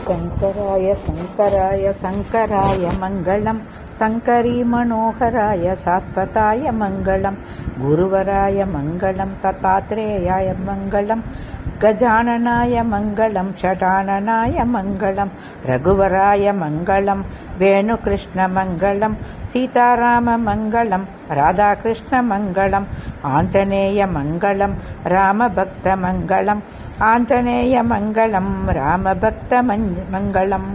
शङ्कराय शङ्कराय शङ्कराय मङ्गलं शङ्करी मनोहराय शाश्वताय मङ्गलं गुरुवराय मङ्गलं दत्तात्रेयाय मङ्गलं गजाननाय मङ्गलं षडाननाय मङ्गलं रघुवराय मङ्गलं वेणुकृष्णमङ्गलं सीताराममङ्गलं राधाकृष्णमङ्गलं आञ्जनेयमङ्गलं रामभक्तमङ्गलं आञ्जनेयमङ्गलं रामभक्तमङ्गलम्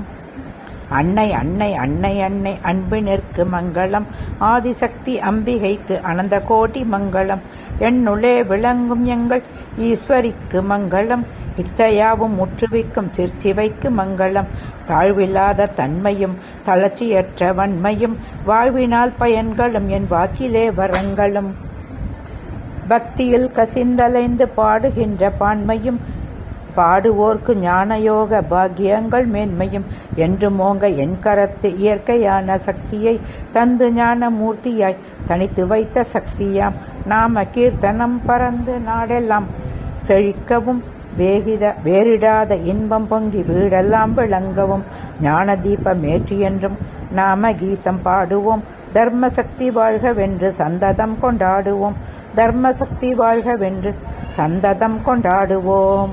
அன்னை அன்னை அன்னை அன்னை அன்பினிற்கு மங்களம் ஆதிசக்தி அம்பிகைக்கு அனந்த கோடி மங்களம் என்னுள்ளே விளங்கும் எங்கள் ஈஸ்வரிக்கு மங்களம் இச்சையாவும் முற்றுவிக்கும் சிற்சிவைக்கு மங்களம் தாழ்வில்லாத தன்மையும் தளர்ச்சியற்ற வன்மையும் வாழ்வினால் பயன்களும் என் வாக்கிலே வரங்களும் பக்தியில் கசிந்தலைந்து பாடுகின்ற பான்மையும் பாடுவோர்க்கு ஞானயோக பாக்கியங்கள் மேன்மையும் என்று மோங்க என் கரத்து இயற்கையான சக்தியை தந்து ஞான மூர்த்தியாய் தனித்து வைத்த சக்தியாம் நாம கீர்த்தனம் பறந்து நாடெல்லாம் செழிக்கவும் வேறிடாத இன்பம் பொங்கி வீடெல்லாம் விளங்கவும் ஞான தீபம் ஏற்றியென்றும் நாம கீதம் பாடுவோம் தர்ம சக்தி வாழ்கவென்று சந்ததம் கொண்டாடுவோம் தர்ம சக்தி வாழ்கவென்று சந்ததம் கொண்டாடுவோம்.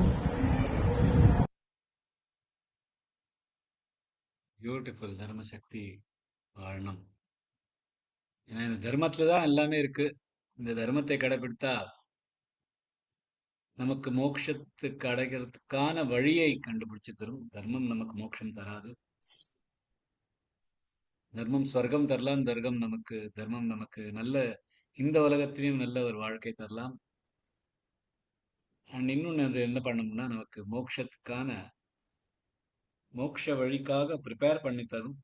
பியூட்டிஃபுல். தர்மசக்தி வாழணும். ஏன்னா இந்த தர்மத்துல தான் எல்லாமே இருக்கு. இந்த தர்மத்தை கடைபிடித்தா நமக்கு மோட்சத்துக்கு அடைகிறதுக்கான வழியை கண்டுபிடிச்சு தரும். தர்மம் நமக்கு மோட்சம் தராது. தர்மம் சொர்க்கம் தரலாம். தர்மம் நமக்கு நல்ல இந்த உலகத்திலையும் நல்ல ஒரு வாழ்க்கை தரலாம். அண்ட் இன்னொன்னு அது என்ன பண்ணணும்னா நமக்கு மோட்சத்துக்கான மோட்ச வழிக்காக ப்ரிப்பேர் பண்ணி தரும்.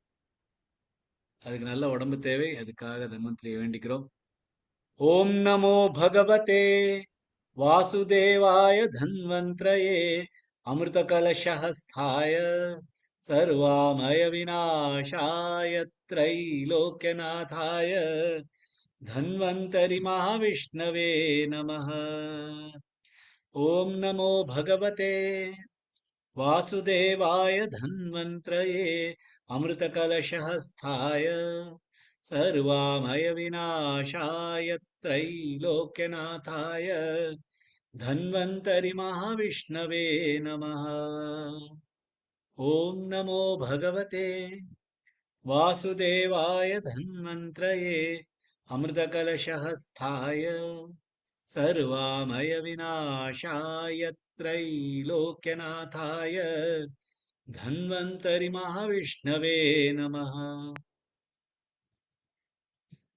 அதுக்கு நல்ல உடம்பு தேவை. அதுக்காக தர்மத்திலே வேண்டிக்கிறோம். ஓம் நமோ பகவதே வாசுதேவாய தன்வந்திரயே அமிர்த கலசஹஸ்தாய சர்வாமய விநாசாய த்ரைலோக்யநாதாய தன்வந்தரி மகாவிஷ்ணவே நமः. ஓம் நமோ பகவதே वासुदेवाय धन्वन्त्रये अमृतकलशहस्ताय सर्वामयविनाशाय त्रैलोक्यनाथाय धन्वन्तरि महाविष्णवे नमः. ॐ नमो भगवते वासुदेवाय धन्वन्त्रये अमृतकलशहस्ताय सर्वामय विनाशाय त्रैलोक्यनाथाय धन्वन्तरि महाविष्णवे நமः.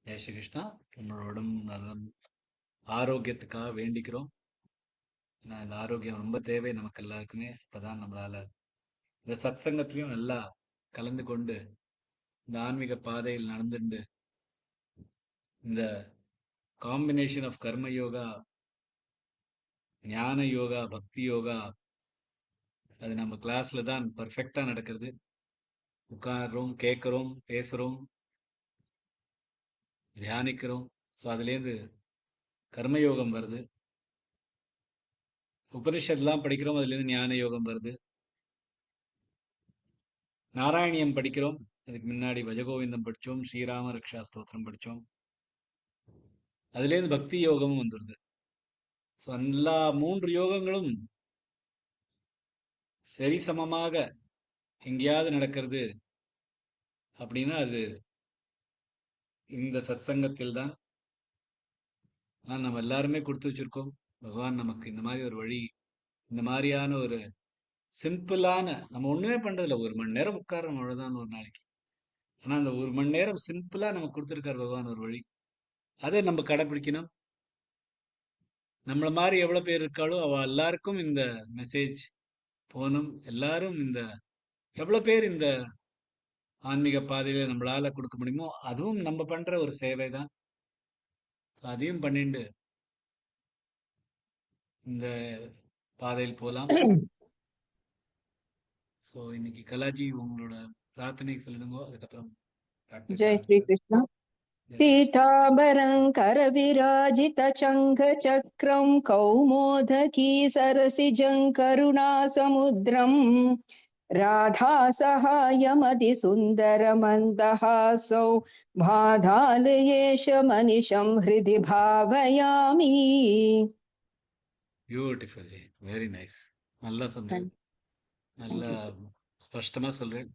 ஜெய் ஸ்ரீ கிருஷ்ணா. நம்மளோட நலம் ஆரோக்கியத்துக்காக வேண்டிக்கிறோம். ஏன்னா இந்த ஆரோக்கியம் ரொம்ப தேவை நமக்கு எல்லாருக்குமே. அப்பதான் நம்மளால இந்த சத்சங்கத்திலையும் நல்லா கலந்து கொண்டு இந்த ஆன்மீக பாதையில் நடந்துட்டு இந்த காம்பினேஷன் ஆஃப் கர்ம யோகா, ஞான யோகா, பக்தி யோகா அது நம்ம கிளாஸ்ல தான் பர்ஃபெக்டா நடக்கிறது. உட்கார்றோம், கேட்கிறோம், பேசுறோம், தியானிக்கிறோம். ஸோ அதுலேருந்து கர்மயோகம் வருது. உபனிஷத்லாம் படிக்கிறோம், அதுலேருந்து ஞான யோகம் வருது. நாராயணியம் படிக்கிறோம், அதுக்கு முன்னாடி பஜகோவிந்தம் படித்தோம், ஸ்ரீராம ரக்ஷா ஸ்தோத்திரம் படித்தோம். அதுலேருந்து பக்தி யோகமும் வந்துடுது. ஸோ எல்லா 3 யோகங்களும் சரிசமமாக எங்கேயாவது நடக்கிறது அப்படின்னா அது இந்த சத்சங்கத்தில் தான். நம்ம எல்லாருமே கொடுத்து வச்சிருக்கோம். பகவான் நமக்கு இந்த மாதிரி ஒரு வழி, இந்த மாதிரியான ஒரு சிம்பிளான, நம்ம ஒண்ணுமே பண்றதில்ல, 1 மணி நேரம் உட்கார்றோம் அவ்வளவுதான் ஒரு நாளைக்கு. ஆனா அந்த 1 மணி நேரம் சிம்பிளா நமக்கு கொடுத்துருக்காரு பகவான் ஒரு வழி. அதை நம்ம கடைபிடிக்கணும். நம்மள மாதிரி எவ்வளவு பேர் இருக்காளோ அவ எல்லாருக்கும் இந்த மெசேஜ் போகணும். எல்லாரும் இந்த எவ்வளவு பேர் இந்த ஆன்மீக பாதையில நம்மளால கொடுக்க முடியுமோ அதுவும் நம்ம பண்ற ஒரு சேவை தான். அதையும் பண்ணிட்டு இந்த பாதையில் போலாம். சோ இன்னைக்கு கலாஜி உங்களோட பிரார்த்தனை சொல்லுங்க. அதுக்கப்புறம் जय श्री कृष्ण. पीताम्बरं करविराजितचङ्खचक्रं कौमोदकी सरसिजं करुणासमुद्रम् राधा सहायमतिसुन्दरमन्दहासौ भाधालयेश मनिशं हृदि भावयामि. Beautiful, very nice. நல்லா சொன்னேன், நல்லா ஸ்பஷ்டமா சொல்றேன்.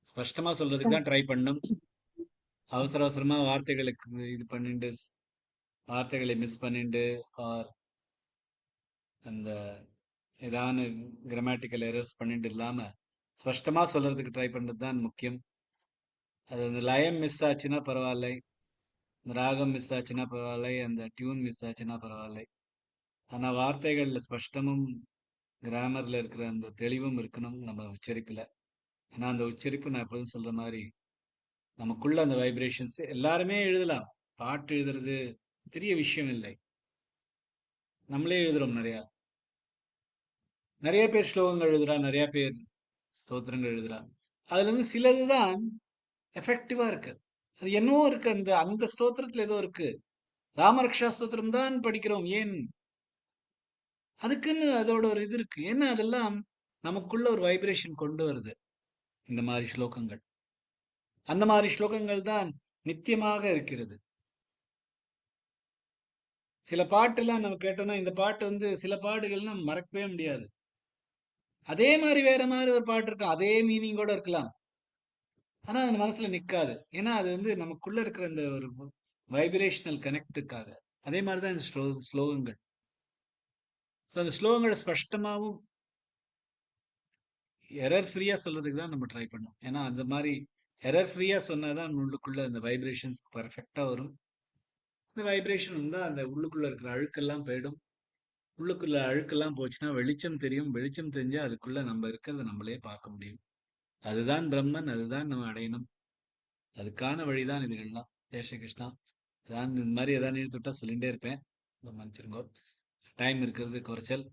ஸ்பஷ்டமா சொல்றதுக்கு தான் ட்ரை பண்ணும். அவசர அவசரமா வார்த்தைகளுக்கு இது பண்ணிட்டு வார்த்தைகளை மிஸ் பண்ணிட்டு ஆர் அந்த ஏதான கிராமட்டிக்கல் எரர்ஸ் பண்ணிட்டு இல்லாம ஸ்பஷ்டமா சொல்றதுக்கு ட்ரை பண்றது தான் முக்கியம். அது அந்த லயம் மிஸ் ஆச்சுன்னா பரவாயில்லை, இந்த ராகம் மிஸ் ஆச்சுன்னா பரவாயில்லை, அந்த டியூன் மிஸ் ஆச்சுன்னா பரவாயில்லை. ஆனா வார்த்தைகள்ல ஸ்பஷ்டமும் கிராமர்ல இருக்கிற அந்த தெளிவும் இருக்கணும் நம்ம உச்சரிப்புல. ஏன்னா அந்த உச்சரிப்பு நான் எப்போதும் சொல்ற மாதிரி நமக்குள்ள அந்த வைப்ரேஷன்ஸ் எல்லாருமே எழுதலாம். பாட்டு எழுதுறது பெரிய விஷயம் இல்லை, நம்மளே எழுதுறோம். நிறைய பேர் ஸ்லோகங்கள் எழுதுறா, நிறைய பேர் ஸ்தோத்திரங்கள் எழுதுறா. அதுல இருந்து சிலதுதான் எஃபெக்டிவா இருக்கு. அது என்னவோ இருக்கு, அந்த அந்த ஸ்தோத்திரத்துல ஏதோ இருக்கு. ராமரக்ஷா ஸ்தோத்திரம் தான் படிக்கிறோம், ஏன்? அதுக்குன்னு அதோட ஒரு இது இருக்கு. ஏன்னா அதெல்லாம் நமக்குள்ள ஒரு வைப்ரேஷன் கொண்டு வருது. இந்த மாதிரி ஸ்லோகங்கள், அந்த மாதிரி ஸ்லோகங்கள் தான் நித்தியமாக இருக்கிறது. சில பாட்டெல்லாம் நம்ம கேட்டோம்னா, இந்த பாட்டு வந்து சில பாட்டுகள்லாம் மறக்கவே முடியாது. அதே மாதிரி வேற மாதிரி ஒரு பாட்டு இருக்கும், அதே மீனிங்கோட இருக்கலாம், ஆனா அது மனசுல நிக்காது. ஏன்னா அது வந்து நமக்குள்ள இருக்கிற அந்த ஒரு வைப்ரேஷனல் கனெக்டுக்காக. அதே மாதிரிதான் இந்த ஸ்லோகங்கள். ஸோ அந்த ஸ்லோகங்களை ஸ்பஷ்டமாவும் எரர் ஃப்ரீயா சொல்றதுக்கு தான் நம்ம ட்ரை பண்ணோம். ஏன்னா அந்த மாதிரி எரர் ஃப்ரீயா சொன்னாதான் உள்ளுக்குள்ள அந்த வைப்ரேஷன்ஸ் பர்ஃபெக்டா வரும். இந்த வைப்ரேஷன் வந்தா அந்த உள்ளுக்குள்ள இருக்கிற அழுக்கெல்லாம் போயிடும். உள்ளுக்குள்ள அழுக்கெல்லாம் போச்சுன்னா வெளிச்சம் தெரியும். வெளிச்சம் தெரிஞ்சா அதுக்குள்ள நம்ம இருக்கிறத நம்மளே பார்க்க முடியும். அதுதான் பிரம்மன், அதுதான் நம்ம அடையணும். அதுக்கான வழிதான் இதுகள்லாம். ஜெய் ஸ்ரீ கிருஷ்ணா. அதான் இந்த மாதிரி எதாவது இழுத்துட்டா சொல்லிகிட்டே இருப்பேன், மன்னிச்சிருங்கோ. டைம் இருக்கிறது குறைச்சல்.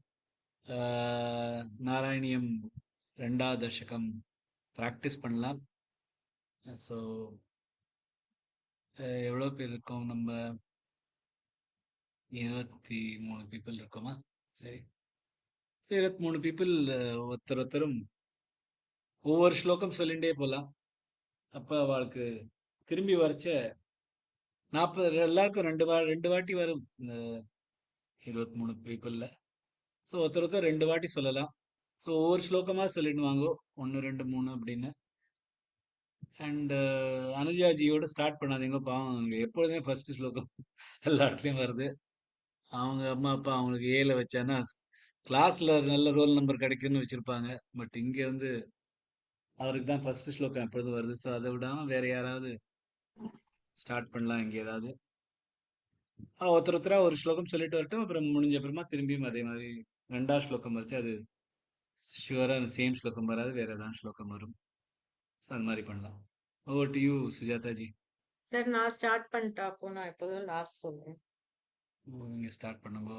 நாராயணியம் 2வது தசகம் ப்ராக்டிஸ் பண்ணலாம். ஸோ எவ்வளோ பேர் இருக்கோம்? நம்ம 23 பீப்புள் இருக்கோமா? சரி, 23 பீப்புள் ஒருத்தரும் ஒவ்வொரு ஸ்லோகம் சொல்லிகிட்டே போகலாம். அப்போ அவளுக்கு திரும்பி வரைச்ச 40 எல்லாருக்கும் ரெண்டு வாட்டி வரும் இந்த 23 பீப்புளில். ஸோ ஒருத்தர் 2 வாட்டி சொல்லலாம். ஸோ ஒவ்வொரு ஸ்லோகமாக சொல்லிடுவாங்க, 1 2 3 அப்படின்னு. அண்ட் அனுஜாஜியோட ஸ்டார்ட் பண்ணாதீங்க, பாவம். அவங்க எப்பொழுதுமே ஃபர்ஸ்ட் ஸ்லோகம் எல்லா இடத்துலையும் வருது. அவங்க அம்மா அப்பா அவங்களுக்கு ஏல வச்சானா கிளாஸ்ல நல்ல ரோல் நம்பர் கிடைக்குன்னு வச்சிருப்பாங்க. பட் இங்க வந்து அவருக்கு தான் ஃபர்ஸ்ட் ஸ்லோகம் எப்பொழுதும் வருது. ஸோ அதை விடாம வேற யாராவது ஸ்டார்ட் பண்ணலாம் இங்க ஏதாவது. ஒருத்தரா ஒரு ஸ்லோகம் சொல்லிட்டு வரட்டும். அப்புறம் முடிஞ்ச அப்புறமா திரும்பியும் அதே மாதிரி 2வது ஸ்லோகம் வச்சு அது ஷுவரா அந்த சேம் ஸ்லோகம் வராது, வேற ஏதாவது ஸ்லோகம் வரும். ஸோ அந்த மாதிரி பண்ணலாம். Over to you Sujatha G. Sir நான் ஸ்டார்ட் பண்ணிட்டா? அப்போ நான் எப்போதும் லாஸ்ட் சொல்றேன். நீங்க ஸ்டார்ட் பண்ணுங்க.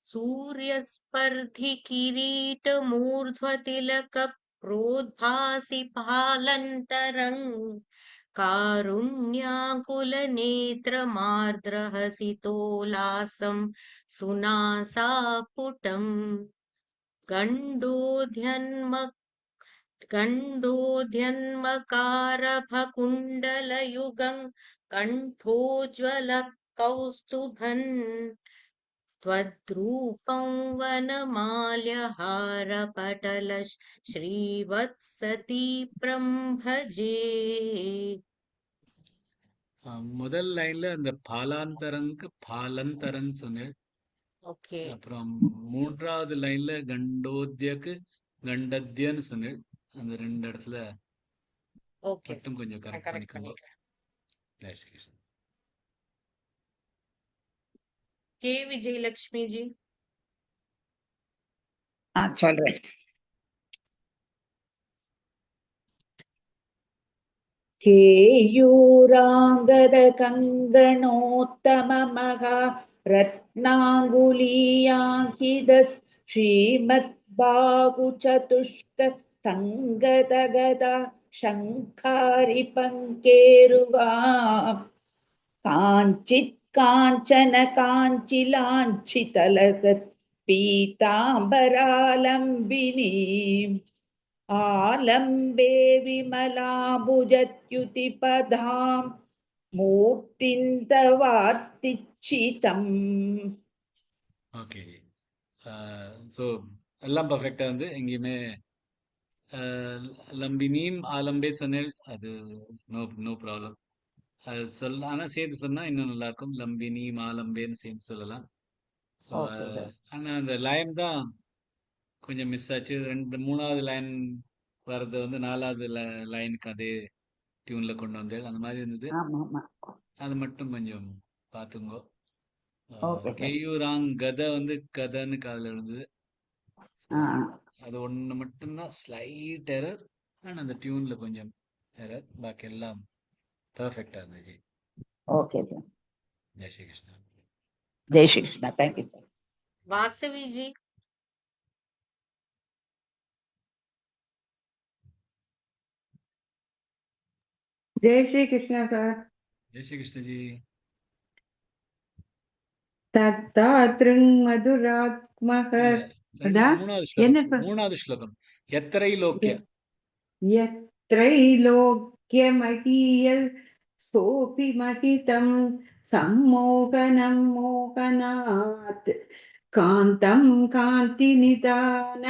सूर्यस्पर्धि किरीट मूर्ध्वतिलक प्रोद्भासि फालन्तरम् कारुण्याकुल नेत्रमार्द्रहसितोल्लासं सुनासापुटम् गण्डोद्यन्मकारभकुण्डलयुगं कण्ठोज्ज्वल कौस्तुभन् त्वद्रूपं वनमाल्यहारपटल श्रीवत्सतीप्रं भजे. முதல் லைன்ல அந்த பாலாந்தரங்கு பாலந்தரன் சொன்னேன். ஓகே. அப்புறம் 3வது லைன்ல கண்டோத்யக்கு கண்டத்யன்னு சொன்னேன். அந்த 2 இடத்துல ஓகே மட்டும் கொஞ்சம் கரெக்ட் பண்ணிக்கோங்க. ஜெய் ஸ்ரீ கிருஷ்ணா. கே விஜயலட்சுமி ஜி. சொல்றேன். கேயூராங்கத கங்கணோத்தம மகா ரத்னாங்குலீயாங்கித ஸ்ரீமத் பாகு சதுஷ்க சங்கதகதா சங்காரி பங்கேருவா காஞ்சித் काञ्चन काञ्चिलाञ्छितलसत् पीताम्बरालम्बिनीम् आलम्बे विमलाम्बुजद्युतिपदां मूर्तिं तवार्तिक्षितम्. ஓகே. ஸோ எல்லாம் பர்ஃபெக்டாக வந்து எங்கேயுமே லம்பினீம் ஆலம்பே சொன்னேன், அது நோ நோ ப்ராப்ளம். அது ஆனால் சேர்த்து சொன்னால் இன்னும் நல்லாயிருக்கும். லம்பினி மாலம்பேன்னு சேர்த்து சொல்லலாம். So Okay, sir. ஆனால் அந்த லைன் தான் கொஞ்சம் மிஸ் ஆச்சு. மூணாவது லைன் வர்றது வந்து நாலாவது லைனுக்கு அதே டியூனில் கொண்டு வந்தது அந்த மாதிரி இருந்தது. ஆமா ஆமா. அது மட்டும் கொஞ்சம் பார்த்துங்கோ. Okay, sir. கெய்யூராங் கதை வந்து கதைன்னு காதில் இருந்தது. ஆ, அது ஒன்று மட்டும்தான் ஸ்லைட் எரர். ஆனால் அந்த டியூனில் கொஞ்சம் எரர். பாக்கி எல்லாம் பர்ஃபெக்டாக இருந்துச்சு. okay, sir. Jai Shri Krishna. Jai Shri Krishna. Thank you, sir. Vasavi ji. Jai Shri Krishna sir. Jai Sri Krishna G. तत्तातृङ् मधुरात्मक இல்ல, மூணாவது என்ன ஸ்லோகம். மூணாவது ஸ்லோகம். எத்தரை லோக்கிய. यत्रैलोक्यमहीयल् सोऽपि महितं सम्मोहनं मोहनात् कान्तं कान्तिनिदान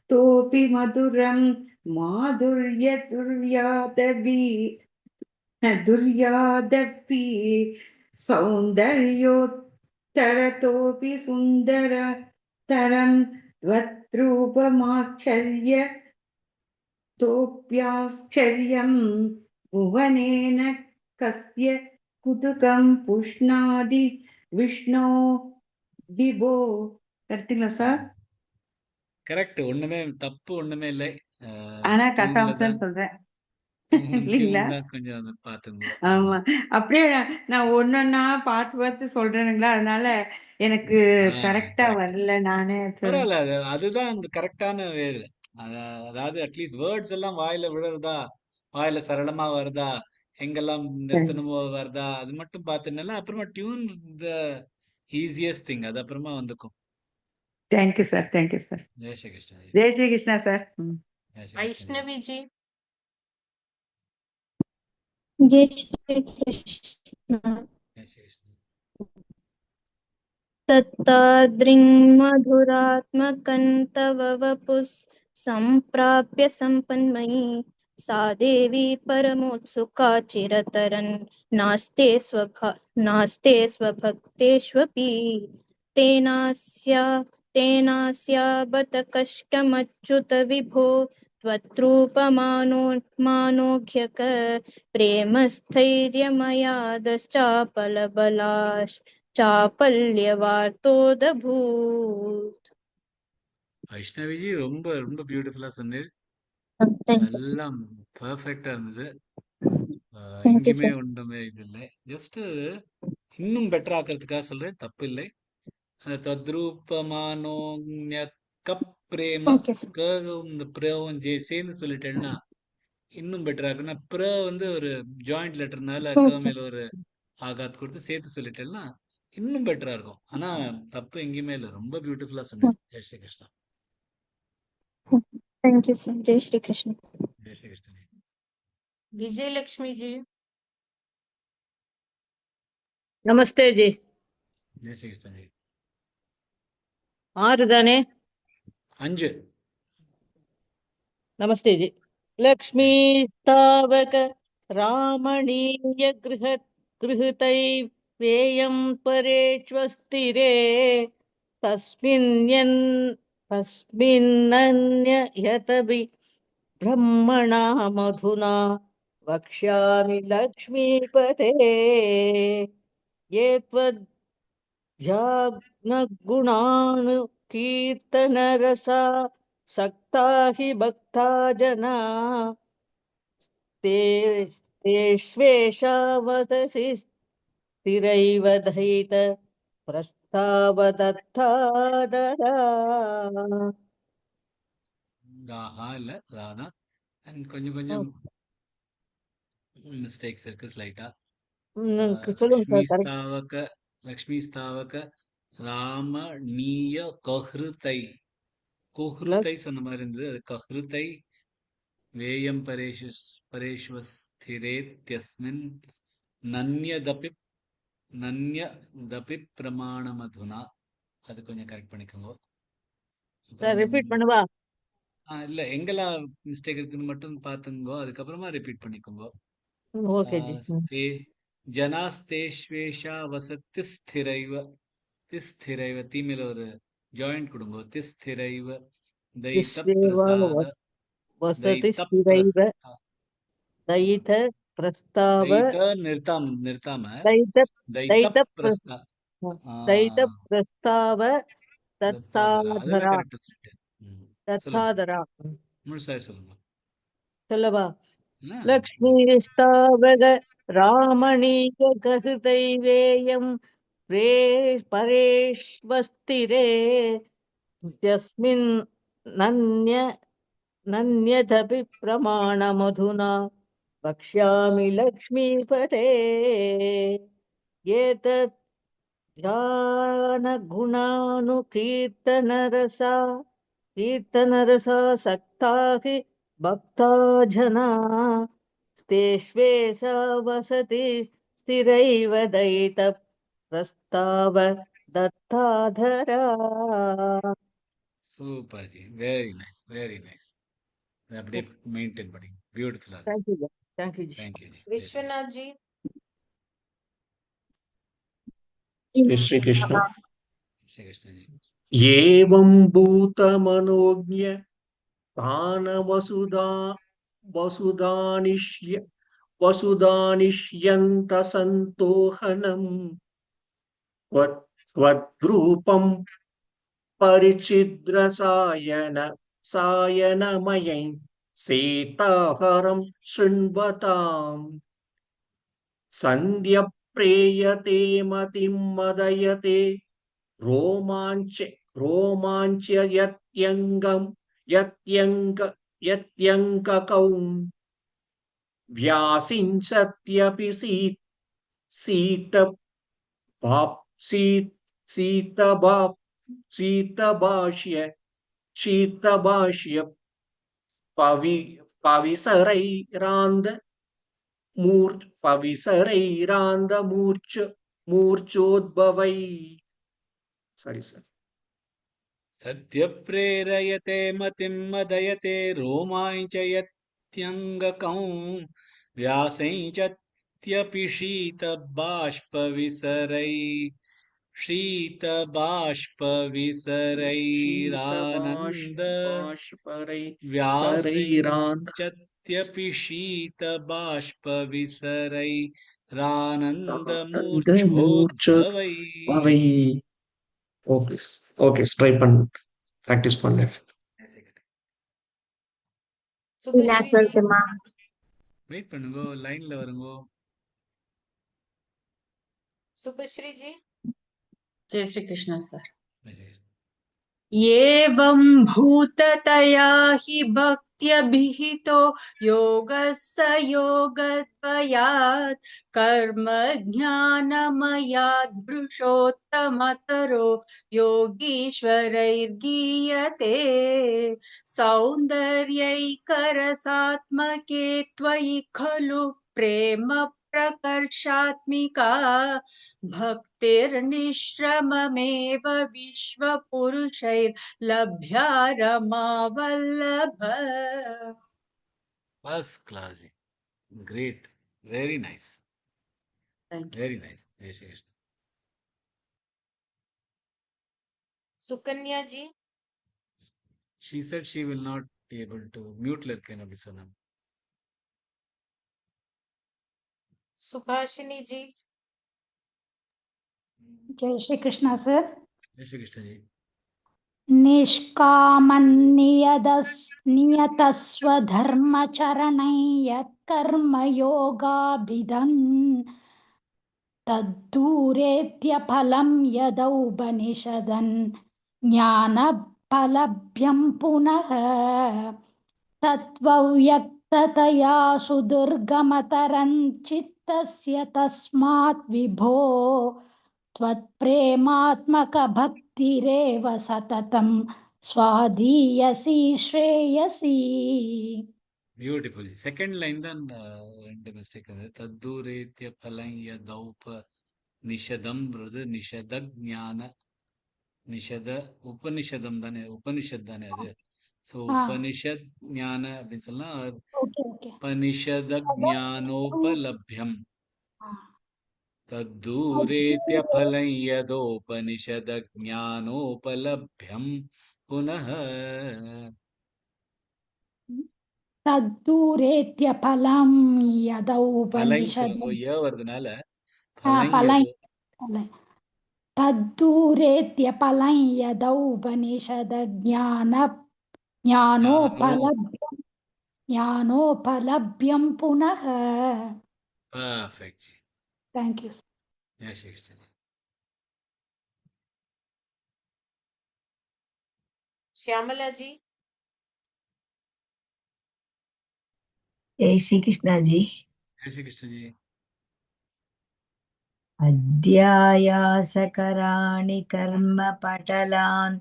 तोऽपि मधुरं दुर्यादपि सौन्दर्योत्तरतोऽपि सुन्दरतरं त्वत्रूपमाश्चर्य तोऽप्याश्चर्यं भुवनेन कस्य कुतुकं पुष्णादि विष्णो विभो. கரெக்ட்டுங்களா சார்? கரெக்ட். ஒண்ணுமே தப்பு ஒண்ணுமே இல்லை. ஆனா டியூன்ல கசாம்சன் தான் சொல்றேன் டியூன் இல்லைங்களா? தான் கொஞ்சம் அதை பார்த்துங்க. ஆமா, அப்படியே நான் ஒன்னொன்னா பார்த்து சொல்றேனுங்களா, அதனால எனக்கு கரெக்டா கரெக்ட். வரல. நானே பரவாயில்ல. அதுதான் அந்த கரெக்டான வேறு. அதாவது அட்லீஸ்ட் வேர்ட்ஸ் எல்லாம் வாயில விழுறதா, வாயில சரளமா வருதா, எங்கெல்லாம் நிறுத்தணுமோ வருதா, அது மட்டும் பார்த்துனால அப்புறமா டியூன் த ஈஸியஸ்ட் திங். அது அப்புறமா வந்துக்கும். Thank you sir. Thank you sir. Jai Shri Krishna ji. Jai Shri Krishna sir. Jai Shri Krishna ji. Vaishnavi ji. Jai Shri Krishna Jai Shri Krishna. तत्तादृङ्मधुरात्मकं तव वपुः सम्प्राप्य सम्पन्मयी सा देवी परमोत्सुका चिरतरन् नास्ते स्वभक्तेष्वपि तेनास्या बत कष्टमच्युत विभो त्वत्रूपमानोघ्यक प्रेमस्थैर्यमयादश्चापलबलाश् चापल्यवार्तोदभूत्. வைஷ்ணவிஜி ரொம்ப ரொம்ப பியூட்டிஃபுல்லா சொன்னீர். Thank you. எல்லாம் பர்ஃபெக்டா இருந்தது. Thank you, எங்கேயுமே sir. ஒன்றுமே இது இல்லை. ஜஸ்ட் இன்னும் பெட்டர் ஆக்கிறதுக்காக சொல்றேன். தப்பு இல்லை. அந்த தத்ரூபமானோன்ய பிரேம Okay, sir. இந்த பிரவும் சேர்ந்து சொல்லிட்டேன்னா இன்னும் பெட்டரா இருக்குன்னா வந்து ஒரு ஜாயிண்ட் லெட்டர்னால Okay. மேல ஒரு ஆகாத் கொடுத்து சேர்த்து சொல்லிட்டேன்னா இன்னும் பெட்டரா இருக்கும். ஆனா தப்பு எங்கேயுமே இல்லை. ரொம்ப பியூட்டிஃபுல்லா சொன்னேன். Jai Shri Krishna. Thank you, sir. Jai Shri Krishna. Jai Shri Krishna. Vijay Lakshmi ji. नमस्ते जी. ஜெய் ஸ்ரீ கிருஷ்ணா ஜி. 6 தானே? 5. नमस्ते जी. लक्ष्मी स्थावक रामणीय गृहतै वेयं परेष्वस्तिरे तस्मिन्नन्य यतभि ब्रह्मणा मधुना वक्ष्यामि लक्ष्मीपते ये त्वज्ज्ञानगुणानुकीर्तनरसा सक्ता हि भक्ता जना तेष्वेषावतसि स्थिरैव दयित प्रस्तावदत्तादरा. ராஹா இல்ல ராதா. அண்ட் கொஞ்சம் கொஞ்சம் மிஸ்டேக்ஸ் இருக்கு ஸ்லைட்டா. சொல்லுங்க லக்ஷ்மி சார். கரெக்ட். ஸ்தாவக லக்ஷ்மி ஸ்தாவக ராமணீய கஹ்ருதை. குஹ்ருதை சொன்ன மாதிரி இருந்தது, அது கஹ்ருதை. வேயம் பரேஷ்வஸ்திரேத்யஸ்மின் நன்யதபி நன்யதபி பிரமாணமதுனா. அது கொஞ்சம் கரெக்ட் பண்ணிக்கோங்க. அப்புறம் ரிப்பீட் பண்ணுவா. இல்ல எங்கெல்லாம் மிஸ்டேக் இருக்குன்னு மட்டும் பாத்துங்கோ, அதுக்கப்புறமா ரிப்பீட் பண்ணிக்கோங்க. Okay G. ஸ்தே ஜனாஸ்தேஷ்வேஷா வசத்தி ஸ்திரைவ. திஸ்திரைவ தீ மேல ஒரு ஜாயிண்ட் கொடுங்க. திஸ்திரைவ தைத்த விஸ்வேவா பிரசாத வசதி தைத்த ஸ்திரைவ பிரஸ்தா தைத பிரஸ்தாவ தைத நிறுத்தாம தைத தைத்த தைத பிரஸ்தா தைத பிரஸ்தாவ தத்தாதரா. அதெல்லாம் தத்தாதரா கரெக்ட் சொல்லிட்டு. சொல்லுங்க, தத்தாதரா. முழுசாக சொல்லுங்க. சொல்லவா? என்ன? லக்ஷ்மீ ஸ்தாவக ராமணீய கஹுதைவேயம் பரேஷ்வஸ்திரே யஸ்மின் நன்ய नन्यदपि प्रमाणमधुना वक्ष्यामि लक्ष्मीपते एतत् कीर्तनरसा सक्ता हि भक्ता जना तेष्वेषा वसति स्थिरैव दयित प्रस्ताव दत्ताधरा. Super ji, very nice, very nice. அப்படியே மெயின்டைன் பண்ணி பியூட்டிஃபுல்லா இருக்கு. Thank you. Thank you. Thank you ji. Vishwanath ji. Jai Shri Krishna. Shri Krishna ji. एवं भूतमनोज्ञ तानवसुधा वसुधानिष्य वसुधानिष्यन्त सन्तोहनम् त्वद्रूपं परिचिद्र सायनमयं सीताहरं शृण्वताम् सन्ध्यप्रेयते मतिं मदयते रोमाञ्चयत्यङ्गं यत्यङ्ककौ व्यासिञ्चत्यपि शीतभाष्य पविसरैरान्द मूर्छोद्भवै. Sorry, sir. सद्य प्रेरयते मतिं मदयते रोमाञ्चयत्यङ्गकं व्यासञ्चत्यपि शीतबाष्पविसरैरानन्द व्यासञ्चत्यपि शीतबाष्पविसरैरानन्दमूर्च्छोद्भवै. Okay, try பண்ணு, practice பண்ணு. Subhashri ji. வெயிட் பண்ணுங்க, லைன்ல வருங்க. Subhashri ji. Jai Shri Krishna sir. जय एवं भूततया हि भक्त्यभिहितो योगस्य योगद्वयात् कर्म ज्ञानमयाद् भृशोत्तमतरो योगीश्वरैर्गीयते सौन्दर्यैकरसात्मके त्वयि खलु प्रेम प्रकर्षात्मिका भक्तिर्निश्रममेव विश्वपुरुषैर्लभ्या रमावल्लभ. First class, great, very nice, Thank you. Very nice. Jai Shri Krishna. Sukanya ji. She said she will not be able to mute लड़के अपनी सुना. Subhashini ji. Jai Shri Krishna sir. जय श्री कृष्ण जी. निष्कामन्नियतस्वधर्मचरणै यत्कर्म योगाभिधन् तद्दूरेत्यफलं यदौपनिषदन् ज्ञानफलभ्यं पुनः तत्त्वव्यक्ततया सुदुर्गमतरं चित्तस्य तस्मात् विभो त्वत्प्रेमात्मकभक्तिरेव सततं स्वाधीयसी श्रेयसी. பியூட்டிஃபுல். செகண்ட் லைன் தான் ரெண்டு மிஸ்டேக். அது தத்தூரேத்திய பலய தௌப நிஷதம்ன்றது நிஷத ஞான நிஷத உபனிஷதம் தானே, உபனிஷத் தானே அது. ஸோ உபனிஷத் ஞான அப்படின்னு சொல்லலாம். Okay okay. உபனிஷத ஞானோபலப்யம் தத்தூரேத்திய பலம் யதோபனிஷத ஞானோபலப்யம் புனः. தத்தூரேத்ய பலம் யதௌ பலைன்னு உபனிஷதம். சொல்லுங்க, ஏ வருதுனால பலம் பலம் யதோ. தத்தூரேத்ய பலம் யதௌ உபனிஷத ஞானோபலப்யம் புனः. பர்ஃபெக்ட். தேங்க்யூ. ஜெய் ஸ்ரீ கிருஷ்ண. श्यामला जी। जय श्री कृष्णा जी। ஜெய் ஸ்ரீ கிருஷ்ண ஜி. अध्यायासकराणि कर्म पटलान्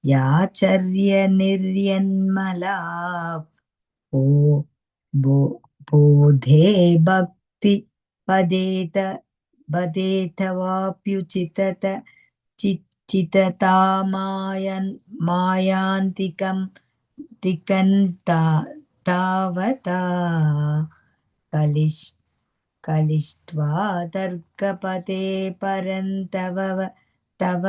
याचर्य निर्यन्मला बोधे भक्ति पदेतवाप्युचितत चितता मायान्तिकं तिकन्ता तावता कलिष्ट्वा तर्कपते परन्तव तव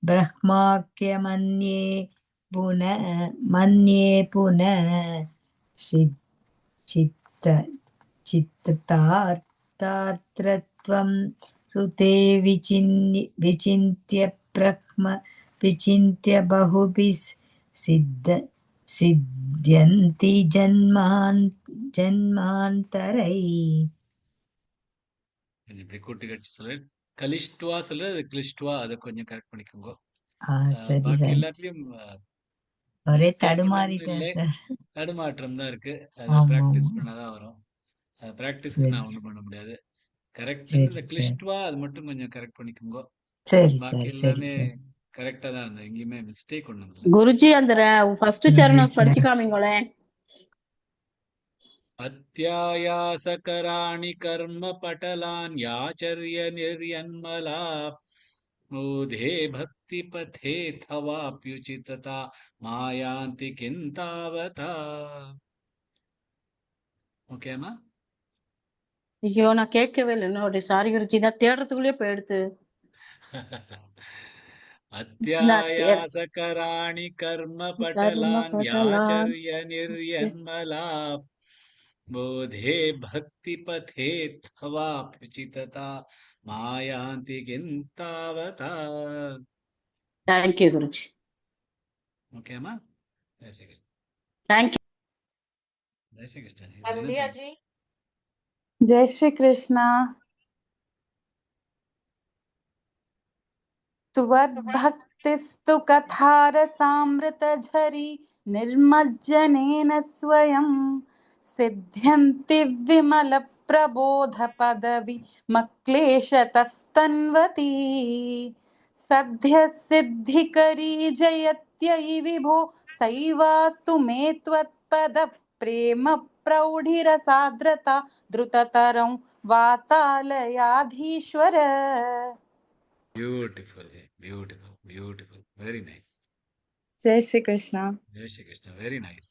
ब्रह्माख्यमन्ये पुनः चित्तार्थत्वं ऋते विचिन्त्य ब्रह्म विचिन्त्य बहुभिः सिद्ध्यन्ति जन्मान्तरै. இப்படி கூட்டி கழிச்சு சொல்லு. கலிஷ்டுவா சொல்லு, அது கிளிஷ்டுவா, அதை கொஞ்சம் கரெக்ட் பண்ணிக்கோங்க. சரி பாக்கி சார், எல்லாத்துலயும் ஒரே mistake ஒண்ணும் தடுமாறிட்டேன் இல்லை, சார். தடுமாற்றம் தான் இருக்கு. அதை ஆமா பிராக்டிஸ் ஆமா. பண்ணாதான் வரும். பிராக்டிஸ்க்கு சரி நான் ஒண்ணும் பண்ண முடியாது. கரெக்ட். சரி இந்த சார், கிளிஷ்டுவா அது மட்டும் கொஞ்சம் கரெக்ட் பண்ணிக்கோங்க. சரி பாக்கி சார், சரி எல்லாமே சார், கரெக்டா தான் இருந்தது. எங்கேயுமே மிஸ்டேக் ஒண்ணும் இல்லை. குருஜி அந்த ஃபர்ஸ்ட் சரி சரணம் படிச்சு சார். காமிங்களேன். அத்தியாயாசகராணி கர்ம பட்டலான் யாச்சர்ய நிர்யன்மலா மூதே பக்தி பதே தவாப்யுச்சிததா மாயாந்தி கிந்தாவதா. ஓகேமா? ஐயோ நான் கேட்கவே இல்லை இன்னொரு. சாரி குருஜி, நான் தேடுறதுக்குள்ளேயே போயிடுத்து. அத்தியாயாசகராணி கர்ம பட்டலான் யாச்சர்ய நிர்யன்மலா போதே பக்தி பதே தவாப்யுச்சிததா மாயாந்தி கிந்தாவதா. தேங்க்யூ குருஜி. ஓகேமா? ஜெய் ஸ்ரீ கிருஷ்ண. தேங்க்யூ. ஜெய் ஸ்ரீ கிருஷ்ண. संध्या जी। जय श्री कृष्णा। त्वद्भक्तिस्तु कथारसामृतझरी निर्मज्जनेन स्वयं सिद्ध्यन्ति विमलप्रबोधपदवी मक्लेशतस्तन्वती सद्यः सिद्धिकरी जयत्यै विभो सैवास्तु मे त्वत्पदप्रेम प्रौढिरसाद्रता द्रुततरं वातालयाधीश्वर. Beautiful, beautiful, beautiful. Very nice. जय Shri Krishna. Jai Shri Krishna. Very nice.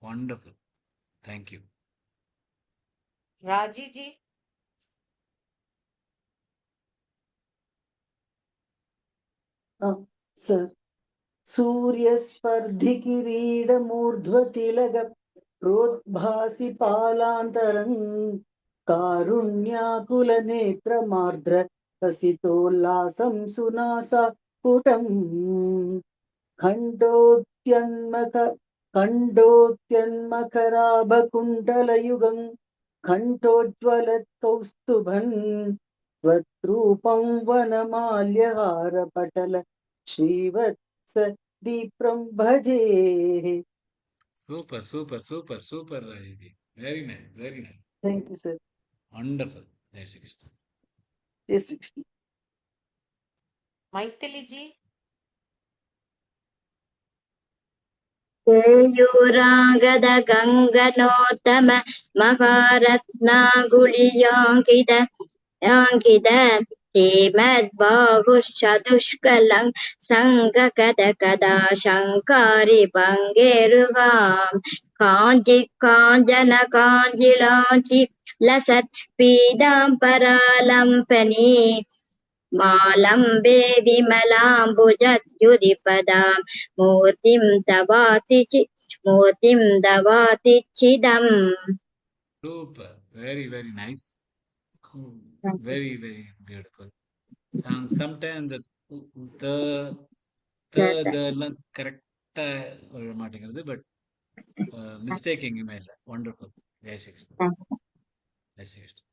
Wonderful. Thank you. राजी जी। सर सूर्यस्पर्धिकिरीडमूर्ध्वतिलग प्रोद्भासि पालान्तरं कारुण्याकुलनेत्रमार्द्र हसितोल्लासं सुनासा पुटम् खण्डोत्यन्मकराभकुण्डलयुगं कण्ठोज्ज्वलकौस्तुभन् त्वद्रूपं वनमाल्यहारपटल श्रीवत्स दीप्रं भजे. Super, super, super, super, Rajesh. Very nice, very nice. Thank you, sir. Wonderful. Jai Shri Krishna. Jai Shri Krishna. Maithili ji. केयूराङ्गद गङ्गनोत्तम महारत्नागुळियाङ्कित श्रीमद्बाहुश्चतुष्कलं सङ्गकदा शङ्कारि भङ्गेरुवाम् काञ्चि काञ्चन काञ्जिलाञ्चि लसत् पीताम्बरालम्पनी मालम्बे विमलाम्बुजद्युदिपदां मूर्तिं दवाति चिदम्. Super. Very, very nice. Cool. Very, very beautiful. Sometimes the correct வர மாட்டேங்கிறது, பட் மிஸ்டேக் எங்கேயுமே இல்லை. வண்டர்ஃபுல். ஜெய் ஸ்ரீ கிருஷ்ணா. ஜெய் ஸ்ரீ கிருஷ்ணா.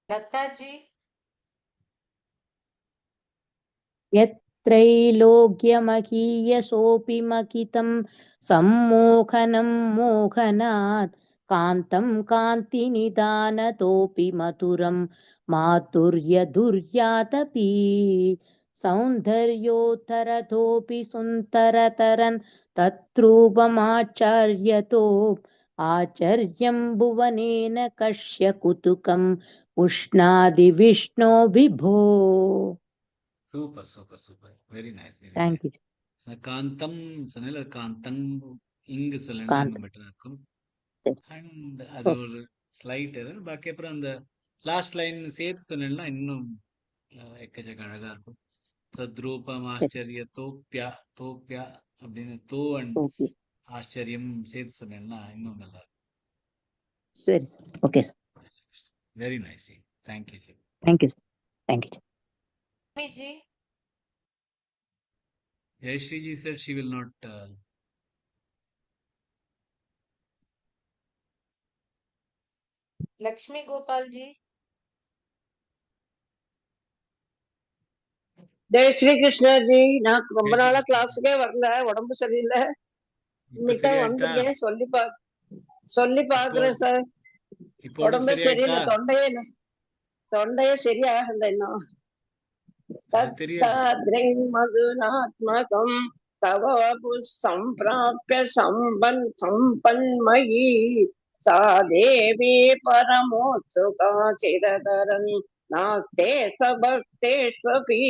லதா ஜி. यत्रैलोक्यमहीयसोऽपि मकितं सम्मोहनं मोहनात् कान्तं कान्तिनिदानतोऽपि मधुरं माधुर्यदुर्यातपि सौन्दर्योत्तरतोऽपि सुन्दरतरं तत्रूपमाचार्यतो आचर्यं भुवनेन कस्य कुतुकं पुष्णादि विष्णो विभो. Super super super. Very nice. Thank you. அந்த காந்தம் சொன்னால காந்தம் இங்கு சொல்லணும் இன்னும் பெட்டரா இருக்கும். அண்ட் அது ஒரு ஸ்லைட் எரர். பாக்கி அப்புறம் அந்த லாஸ்ட் லைன் சேர்த்து சொன்னேன்னா இன்னும் எக்கச்சக்க அழகா இருக்கும். தத்ரூபம் ஆச்சரிய தோப்யா தோப்யா அப்படின்னு தோ அண்ட் ஆச்சரியம் சேர்த்து சொன்னேன்னா இன்னும் நல்லா இருக்கும். சரி, okay sir. Very nice. Thank you ji. Thank you thank you. Ji. Yashri ji said she will not. Lakshmi Gopal ji. Jai Shri Krishna ji. நான் ரொம்ப நாளா கிளாஸுக்கே வரல, உடம்பு சரியில்லை. இன்னைக்கு தான் வந்திருக்கேன். சொல்லி பாக்குறேன் சார். உடம்பே சரியில்லை, தொண்டையே சரியாகல இன்னும். மதுநாத்மகம் தவ சம்பிராப்ய சம்பன்மயி சா தேவி பரமோத்சுகா சிரதரன் நாஸ்தே சபக்தேஷ்வபி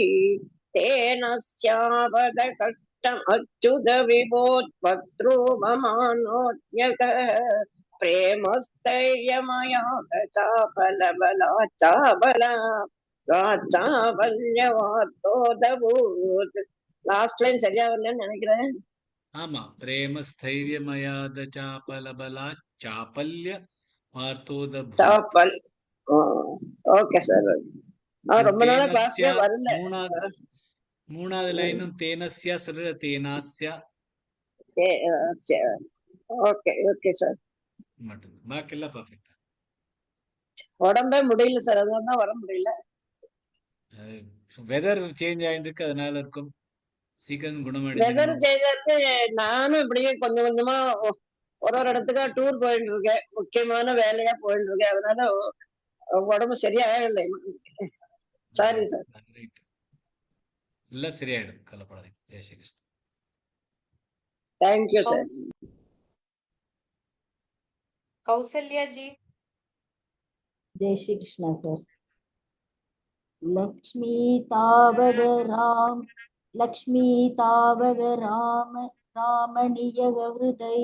தேனஸ்யாவத கஷ்டம் அச்சுத விபோத்பத்ரூபமானோத்யக பிரேமஸ்தைர்யமயா சாபலபலா சாபலா லாஸ்ட் லைன் சரியா வரலன்னு நினைக்கிறேன். ஆமா, பிரேம ஸ்தைரியமயாத சாபலபலா சாபல்ய வார்த்தோத சாபல். Okay sir. ரொம்ப நாளா கிளாஸ்க்கே வரல. மூணாவது லைனும் தேனஸ்யா சொல்ற தேனாஸ்யா. Okay okay sir. மட்டும் பாக்கி எல்லாம் பர்ஃபெக்ட்டா. உடம்பே முடியல சார், அதனால வர முடியல. வெதர் சேஞ்ச் ஆயிட்டு இருக்கு, அதனால இருக்கும். சீக்கிரம் குணமாயிடுச்சு. வெதர் சேஞ்ச் ஆயிட்டு நானும் இப்படியே கொஞ்சம் கொஞ்சமா ஒரு இடத்துக்கா டூர் போயிட்டு இருக்கேன். முக்கியமான வேலையா போயிட்டு இருக்கேன். அதனால உடம்பு சரியாகல. Sorry sir. எல்லாம் சரியாயிடும், கவலைப்படாதீங்க. Jai Shri Krishna. Thank you sir. Kausalya ji. Jai Shri Krishna sir. लक्ष्मी तावद राम रामणीय हृदय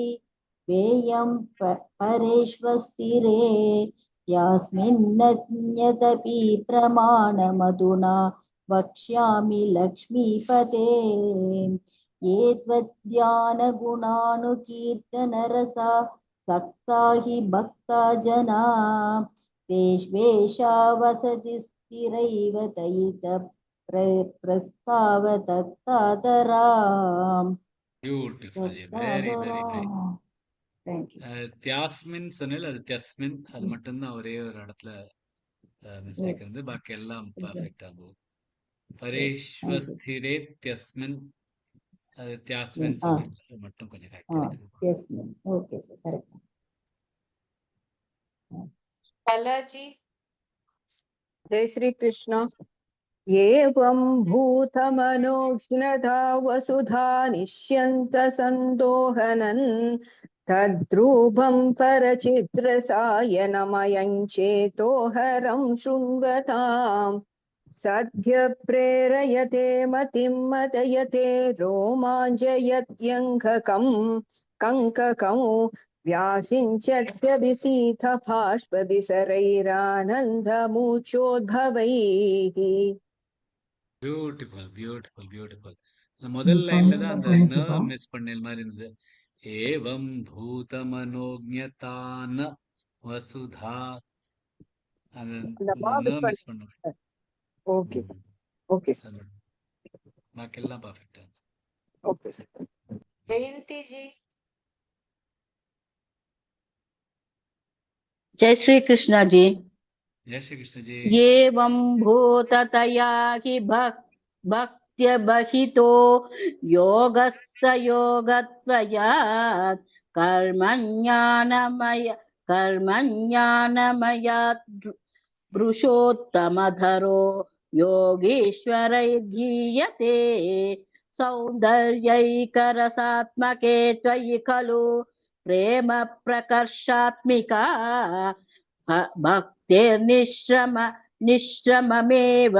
वेयं परेश्वस्तिरे यास्मिन्नज्ञतपि प्रमाणमधुना वक्ष्यामि लक्ष्मीपते ये त्वद्ध्यानगुणानुकीर्तनरसा सक्ता हि भक्ता जना तेष्वेषा वसति स्थिरैव दयित प्रस्ताव तत्तादराम्. Beautiful. Very, very nice. Thank you. தியாஸ்மின் சொன்னேன், அது தியஸ்மின். அது மட்டும்தான் ஒரே ஒரு இடத்துல மிஸ்டேக் இருந்து, பாக்கி எல்லாம் பர்ஃபெக்டா இருந்தது. பரேஷ்வஸ்திரே தியஸ்மின், அது தியாஸ்மின் சொன்னேன், அது மட்டும் கொஞ்சம் correct. Okay sir, correct. Kalaji. Jai Shri Krishna. एवं भूतमनोज्ञता वसुधा निश्यन्त सन्दोहनन् तद्रूपं परचित्रसायनमयं चेतोहरं शृण्वताम् सद्य प्रेरयते मतिं मदयते रोमाञ्चयत्यङ्ककम् कङ्ककं व्यासिञ्चत्यभिसीथ बाष्पविसरैरानन्दमुचोद्भवैः। Beautiful beautiful beautiful. அந்த முதல் லைன்ல தான் அந்த ந மிஸ் பண்ண மாதிரி இருந்தது. ஏவம் பூத மனோஜ்ஞதான வசுதா அந்த அந்த ந பாபிஸ் மிஸ் பண்ண. ஓகே ஓகே பாக்கி எல்லாம் பர்ஃபெக்டா. ஓகே जयंती जी जय श्री कृष्ण जी। जय श्री कृष्ण जी। एवं भूततया हि भक्त्य बहितो योगस्य योगत्वयात् कर्मज्ञानमयात् पुरुषोत्तमधरो योगीश्वरैर्गीयते सौन्दर्यैकरसात्मके त्वयि खलु प्रेम प्रकर्षात्मिका निश्रममेव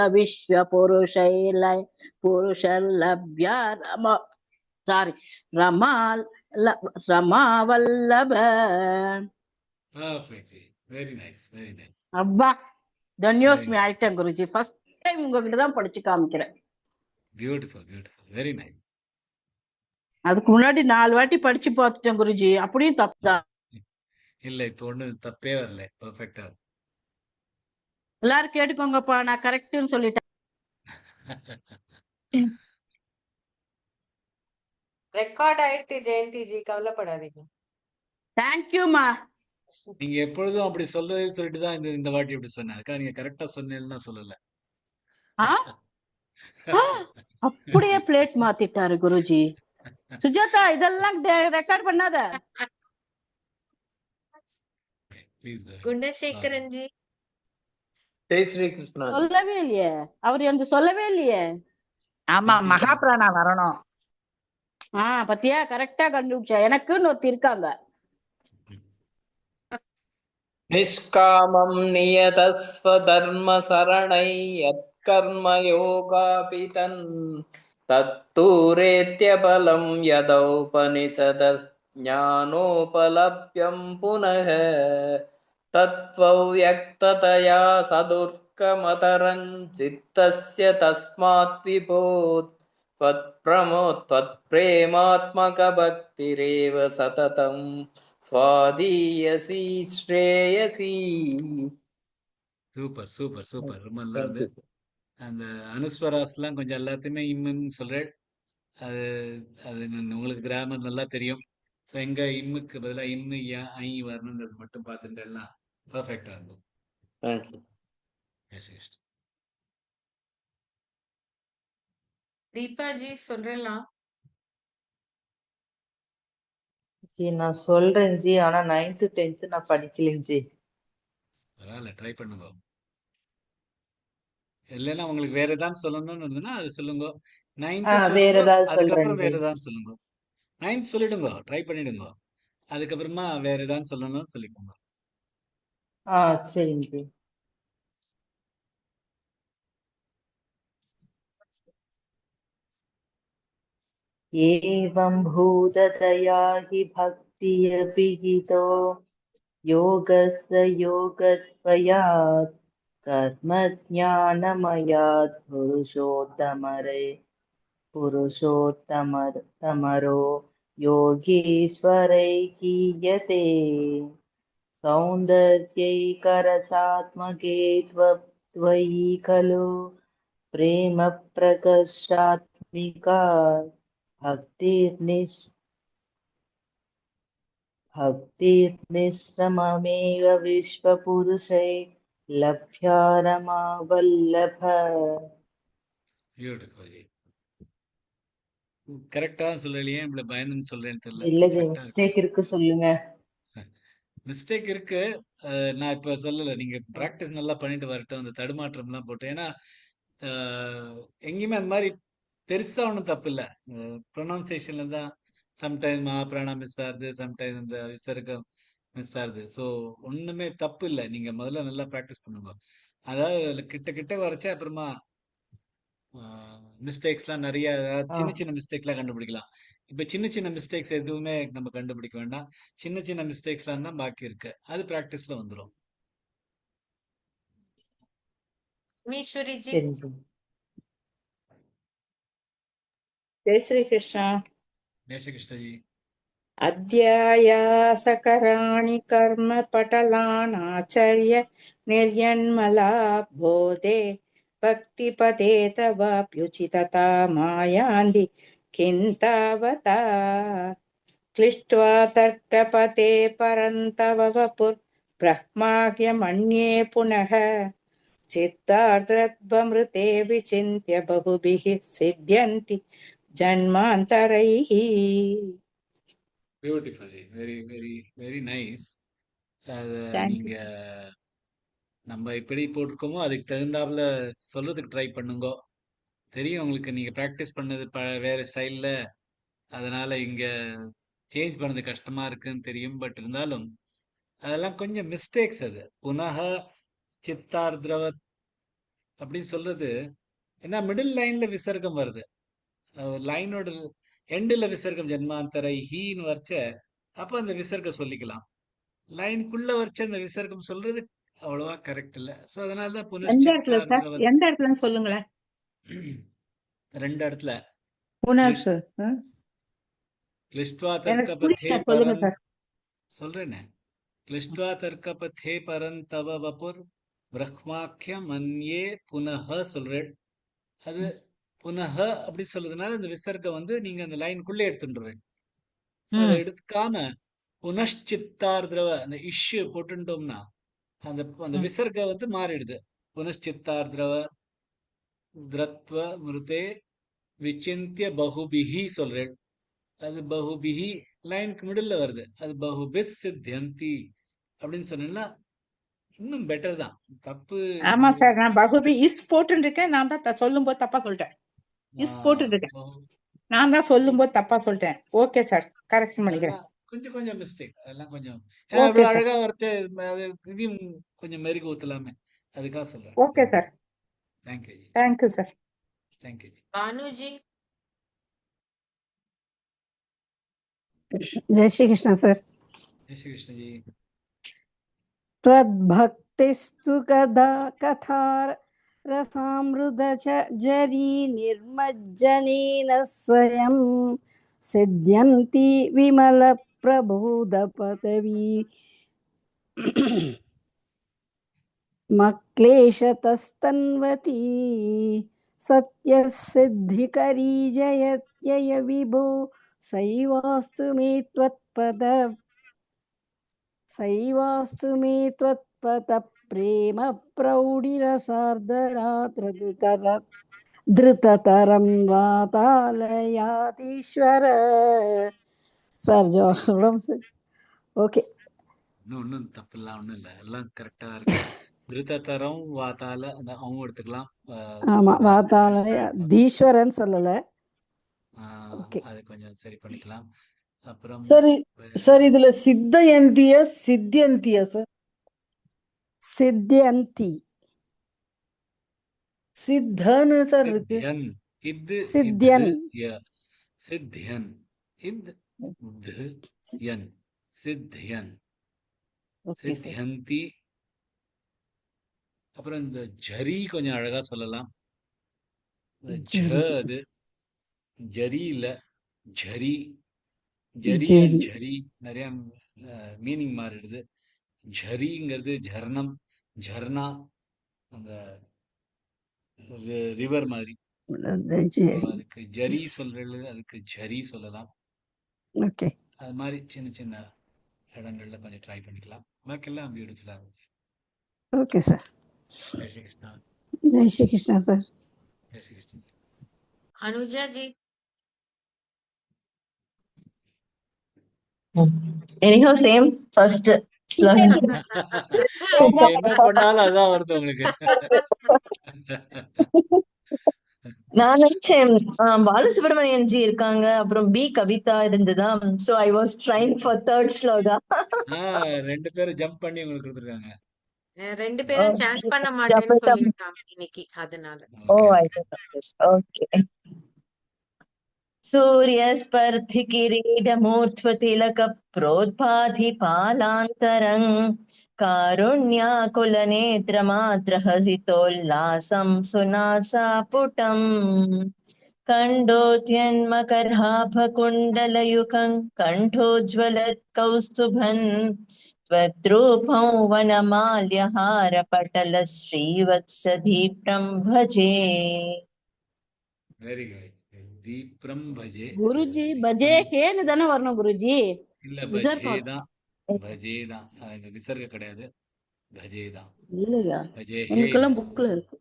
पुरुषर्लभ्या रमावल्लभ। Perfect. Very nice, very nice. அப்பா தன்யோஸ்மி ஆயிட்டேன் குருஜி. ஃபர்ஸ்ட் டைம் உங்ககிட்ட தான் படிச்சு காமிக்கிறேன். Beautiful, beautiful. Very nice. அதுக்கு முன்னாடி 4 வாட்டி படிச்சு பார்த்துட்டேன் குருஜி. அப்படியும் தப்புதான். இல்ல இப்ப ஒண்ணு தப்பே வரல. பெர்ஃபெக்ட்டா. எல்லாரும் கேட்டுக்கோங்கப்பா, நான் கரெக்ட்னு சொல்லிட்டேன். ரெக்கார்ட் ஆயிடுச்சு ஜெயந்தி ஜி, கவலைப்படாதீங்க. தேங்க்யூமா. நீங்க எப்பொழுதும் அப்படி சொல்லிட்டு தான் இந்த வாட்டி இப்படி சொன்னேன். அக்கா நீங்க கரெக்டா சொன்னீங்கன்னா சொல்லல. அப்படியே பிளேட் மாத்திட்டாரு குருஜி. சுஜாதா இதெல்லாம் ரெக்கார்ட் பண்ணாத. குணசேகரன் ஜி ஜெய் ஸ்ரீ கிருஷ்ணா. சொல்லவே இல்லையே அவர், எனக்கு சொல்லவே இல்லையே. ஆமா மகாபிராணா வரணும். பத்தியா கரெக்டா கண்டுபிடிச்சா. எனக்குன்னு ஒருத்தி இருக்காங்க. நிஷ்காமம் நியதஸ்வதர்ம சரணை யத்கர்ம யோகாபிதன் தத்தூரேத்யபலம் யதௌபனிஷத ஞானோபலப்யம் புனः தத்வவ்யக்ததயா சதுர்க்கமதரஞ் சித்தஸ்ய தஸ்மாத் விபோத் त्वत्प्रेमात्मक भक्तिरेव सततं स्वादीयसी श्रेयसी. Super super super. ரொம்ப நல்லா இருந்து. அந்த அனுஸ்வராஸ்லாம் கொஞ்சம் எல்லாத்தையுமே இம்முன்னு சொல்றேன். அது அது உங்களுக்கு கிராமர் நல்லா தெரியும். ஸோ எங்க இம்முக்கு பதிலாக இன்னு ஐ வரணுங்கிறது மட்டும் பார்த்துட்டேன்னா பர்ஃபெக்டா இருக்கும். தேங்க்யூ. தீபா ஜி சொல்றலாம். ஜி நான் சொல்றேன் ஜி, ஆனா 9th 10th நான் படிக்கலைங்க ஜி. பரவாயில்ல, ட்ரை பண்ணுங்க. இல்லைன்னா உங்களுக்கு வேற ஏதாவது சொல்லணும்னு இருந்ததுன்னா அது சொல்லுங்க. 9th வேற சொல்லுங்க, ஏதாவது அதுக்கப்புறம் சொல்றேன் வேற ஜி. ஏதாவது சொல்லுங்க. 9th சொல்லிடுங்க, ட்ரை பண்ணிடுங்க. அதுக்கப்புறமா வேற ஏதாவது சொல்லணும்னு சொல்லிக்கோங்க. சரிங்க ஜி. एवं भूतदया हि भक्तियभिहितो योगस्य योगत्वयात् कर्मज्ञानमयात् पुरुषोत्तमरो योगीश्वरैकीयते सौन्दर्यैकरसात्मके त्वयि खलु प्रेम प्रकर्षात्मिका भक्तिर्निश्रममेव विश्वपुरुषै लभ्या रमावल्लभ. கரெக்டா சொல்லலையே, இப்படி பயந்துன்னு சொல்றேன்னு தெரியல. இல்ல ஜி, மிஸ்டேக் இருக்கு சொல்லுங்க. மிஸ்டேக் இருக்கு. நான் இப்ப சொல்லல. நீங்க பிராக்டிஸ் நல்லா பண்ணிட்டு வரட்டும். அந்த தடுமாற்றம்லாம் போட்டு. ஏன்னா எங்கேயுமே அந்த மாதிரி பெருசா ஒன்றும் தப்பு இல்லை. ப்ரொனவுன்சியேஷன்ல தான் சம்டைம் மகாபிராணா மிஸ் ஆகுது, சம்டைம் இந்த விசர்க்கம் மிஸ் ஆகுது. ஸோ ஒண்ணுமே தப்பு இல்லை. நீங்க முதல்ல நல்லா ப்ராக்டிஸ் பண்ணுங்க. அதாவது அதுல கிட்ட கிட்ட வரைச்சா அப்புறமா மிஸ்டேக்ஸ்லாம் நிறைய, சின்ன சின்ன மிஸ்டேக்லாம் கண்டுபிடிக்கலாம். இப்ப சின்ன சின்ன மிஸ்டேக்ஸ் எதுவுமே நம்ம கண்டுபிடிக்க வேண்டாம். சின்ன சின்ன மிஸ்டேக்ஸ்லாம் தான் பாக்கி இருக்கு. அது பிராக்டிஸ்ல வந்துடும். மீஸ்வரிஜி. சரி சரி. जय श्री कृष्ण। जय श्री कृष्ण जी। अध्यायासकराणि कर्म पटलानाचार्य निर्यन्मला बोधे भक्तिपदे तवाप्युचितता मायान्ति किन्तावता क्लिष्ट्वा तर्कपते परन्तव वपुर् ब्रह्माज्ञमन्ये पुनः चित्तार्द्रत्वमृते विचिन्त्य बहुभिः सिद्ध्यन्ति जन्मान्तरैः। Beautiful ji. Very very very nice. அது நீங்க நம்ம எப்படி போட்டிருக்கோமோ அதுக்கு தகுந்தாப்புல சொல்றதுக்கு ட்ரை பண்ணுங்க. தெரியும் உங்களுக்கு, நீங்க ப்ராக்டிஸ் பண்ணது வேற ஸ்டைல்ல, அதனால இங்க சேஞ்ச் பண்ணது கஷ்டமா இருக்குன்னு தெரியும். பட் இருந்தாலும் அதெல்லாம் கொஞ்சம் மிஸ்டேக்ஸ். அது புனக சித்தார்திரவத் அப்படின்னு சொல்றது ஏன்னா மிடில் லைன்ல விசர்க்கம் வருது. லைனோட எண்டில் விசர்க்கம் ஜென்மாந்தரை ஹீன்னு வரைச்ச அப்ப அந்த விசர்க்கம் சொல்லிக்கலாம். லைனுக்குள்ள வரைச்ச அந்த விசர்க்கம் சொல்றது அவ்வளவா கரெக்ட் இல்ல. சோ அதனாலதான் புனஷ்சித்தார்திரவத் எந்த இடத்துல சொல்லுங்களேன். 2 இடத்துல புனர் சார். கிளிஷ்ட்வா தர்க்கபதே பரன் சொல்றேனே. கிளிஷ்ட்வா தர்க்கபதே பரன் தவ வபுர் பிரஹ்மாக்கியம் மன்யே புனஹ சொல்றேன். அது புனஹ அப்படி சொல்றதுனால இந்த விசர்க்கம் நீங்க அந்த லைனுக்குள்ளே எடுத்துடுறேன். அதை எடுக்காம புனஷ்சித்தார்திரவ அந்த இஷ்யூ போட்டுட்டோம்னா அந்த அந்த விசர்க்கம் மாறிடுது. புனஷ்சித்தார்திரவ திரத்வ மிருதே விசிந்திய பகுபிஹி சொல்றேன். அது பகுபிஹி லைனுக்கு மிடில் வருது. அது பகுபிஸ் சித்தியந்தி அப்படின்னு சொன்னா இன்னும் பெட்டர் தான். தப்பு. ஆமா சார், நான் பகுபி இஸ் போட்டு இருக்கேன். நான் தான் சொல்லும் போது தப்பா சொல்லிட்டேன். இஸ் போட்டு இருக்கேன். நான் தான் சொல்லும் போது தப்பா சொல்லிட்டேன். ஓகே சார், கரெக்ஷன் பண்ணிக்கிறேன். கொஞ்சம் கொஞ்சம் மிஸ்டேக். அதெல்லாம் கொஞ்சம் இவ்வளவு அழகா வரைச்ச இதையும் கொஞ்சம் மெருகு ஊத்தலாமே, அதுக்காக சொல்றேன். Okay sir. Thank you ji. Thank you sir. Thank you ji. Bhanuji. Jai Shri Krishna sir. जय श्री कृष्ण जी। त्वद्भक्तिस्तु कदा कथा रसामृत जरी निर्मज्जनेन स्वयं सिद्ध्यन्ति विमल प्रबोध पदवी मक्लेशतस्तन्वती सत्यसिद्धिकरी जयत्यय विभो सैवास्तु मे त्वत्पद प्रेम प्रौढिरसार्धरात्रधृततरं वातालयातीश्वर सर्जों ओके. ஒன்னும் தப்புலாம் ஒண்ணும் இல்ல, எல்லாம் கரெக்டா இருக்கு. திருத்தரம் வாத்தால அந்த அவங்க எடுத்துக்கலாம். ஆமா, வாத்தாலய தீஸ்வரன் சொல்லல. அது கொஞ்சம் சரி பண்ணிக்கலாம். அப்புறம் சார் இதுல சித்தயந்திய சித்தியந்தியா சார்? சித்தியந்தி சித்தன சார் இருக்கு. இது சித்தியன் சித்தியன் இது யன் சித்தியன் சித்தியந்தி. அப்புறம் இந்த ஜரி கொஞ்சம் அழகா சொல்லலாம். அது ஜரி இல்ல ஜரி. ஜரி அண்ட் ஜரி நிறைய மீனிங் மாறிடுது. ஜரிங்கிறது ஜர்ணம், ஜர்னா அந்த ரிவர் மாதிரி. அதுக்கு ஜரி சொல்றது, அதுக்கு ஜரி சொல்லலாம். ஓகே, அது மாதிரி சின்ன சின்ன இடங்கள்ல கொஞ்சம் ட்ரை பண்ணிக்கலாம். பாக்கெல்லாம் பியூட்டிஃபுல்லா இருந்துச்சு. Okay sir. Jai Shri Krishna. Jai Shri Krishna sir. Jai Shri Krishna. Anuja ji. Anyhow, same first இப்ப என்ன பண்ணாலும் அதான் வருது உங்களுக்கு. நான் நினைச்சேன் பாலசுப்ரமணியன் ஜி இருக்காங்க, அப்புறம் பி கவிதா இருந்ததா. So I was trying for third shloka. ரெண்டு பேரும் ஜம்ப் பண்ணி உங்களுக்கு கொடுத்துருக்காங்க. ரெண்டு பேரும் சாண்ட் பண்ண மாட்டேன்னு சொல்லிருக்காங்க இன்னைக்கு, அதனால. ஓ ஐ ஓகே. सूर्यस्पर्धि किरीटमूर्ध्वतिलक प्रोद्भाधि पालान्तरम् कारुण्याकुलनेत्रमात्रहसितोल्लासं सुनासापुटम् कण्डोद्यन्मकराभकुण्डलयुगं कण्ठोज्ज्वलत् कौस्तुभन् त्वद्रूपं वनमाल्यहारपटलश्रीवत्सदीप्तं भजे. Very good. தீப்ரம் பஜே. குருஜி பஜே ஹேன்னு தானே வரணும் குருஜி. இல்ல பஜே தான், பஜே தான். விசர்க கிடையாது, பஜே தான். இல்லையா? பஜே ஹே. எனக்கெல்லாம் புக்ல இருக்கு.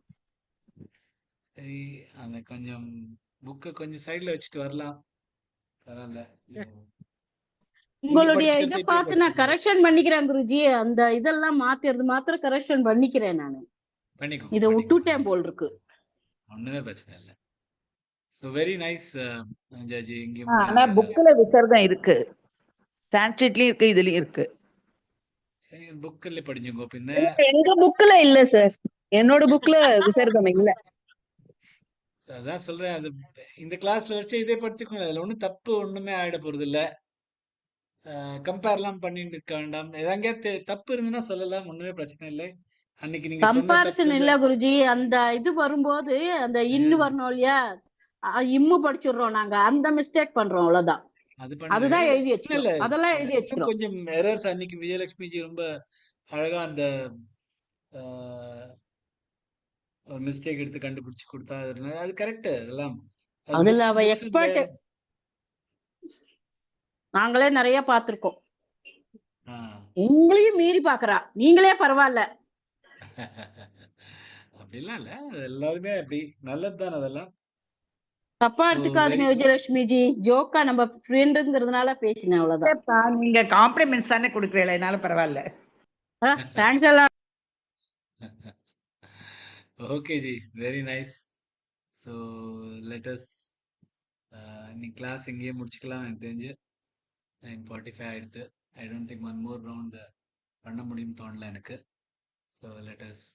சரி, அந்த கொஞ்சம் புக்கை கொஞ்சம் சைடுல வச்சுட்டு வரலாம், பரவாயில்ல. உங்களுடைய இதை பார்த்து நான் கரெக்ஷன் பண்ணிக்கிறேன் குருஜி. அந்த இதெல்லாம் மாத்திறது மாத்திரம் கரெக்ஷன் பண்ணிக்கிறேன் நானு. பண்ணிக்கோ. இதை விட்டுட்டேன் போல் இருக்கு. ஒண்ணுமே பிரச்சனை இல்லை. So very nice ஜாஜி. ஆனா புக்ல விசர்க்கம் இருக்கு, சான்ஸ்கிரிட்லயும் இருக்கு, இதுலயும் இருக்கு. சரி, புக்கில் படிஞ்சுங்கோ. பின்ன எங்க புக்ல இல்ல சார், என்னோட புக்ல விசர்க்கம் இல்ல. அதான் சொல்றேன், அது இந்த கிளாஸ்ல வச்சு இதே படிச்சுக்கோங்க. அதுல ஒன்றும் தப்பு ஒண்ணுமே ஆயிட போறது இல்ல. கம்பேர்லாம் பண்ணிட்டு இருக்க வேண்டாம். எதாங்க தப்பு இருந்துன்னா சொல்லலாம், ஒண்ணுமே பிரச்சனை இல்லை. அன்னைக்கு நீங்க கம்பாரிசன் இல்ல குருஜி. அந்த இது வரும்போது அந்த இன்னு வரணும் இல்லையா, இம்மு படிச்சிடுறோம் நாங்க, அந்த மிஸ்டேக் பண்றோம், அவ்வளவுதான். அதுதான் எழுதி வச்சுக்கோம், அதெல்லாம் எழுதி வச்சுக்கிறோம். கொஞ்சம் எரர்ஸ் அன்னைக்கு விஜயலட்சுமி ஜி ரொம்ப அழகா அந்த ஒரு மிஸ்டேக் எடுத்து கண்டுபிடிச்சு கொடுத்தா அது கரெக்ட். அதெல்லாம் அதுல அவ எக்ஸ்பர்ட், நாங்களே நிறைய பார்த்திருக்கோம். உங்களையும் மீறி பாக்குறா, நீங்களே பரவாயில்ல. அப்படிலாம் இல்ல, எல்லாருமே அப்படி நல்லதுதான். அதெல்லாம் தப்பா எடுத்துக்காதீங்க விஜயலட்சுமி ஜி, ஜோக்கா நம்ம ஃப்ரெண்டுங்கிறதுனால பேசினேன், அவ்வளவுதான். நீங்க காம்ப்ளிமெண்ட்ஸ் தானே கொடுக்குறீங்களா, என்னால பரவாயில்ல. தேங்க்ஸ் எல்லாம். Okay G, very nice. So let us இன்னைக்கு கிளாஸ் எங்கேயே முடிச்சுக்கலாம். எனக்கு தெரிஞ்சு 9:45 ஆயிடுது. I don't think one more round பண்ண முடியும்னு தோணல எனக்கு. So let us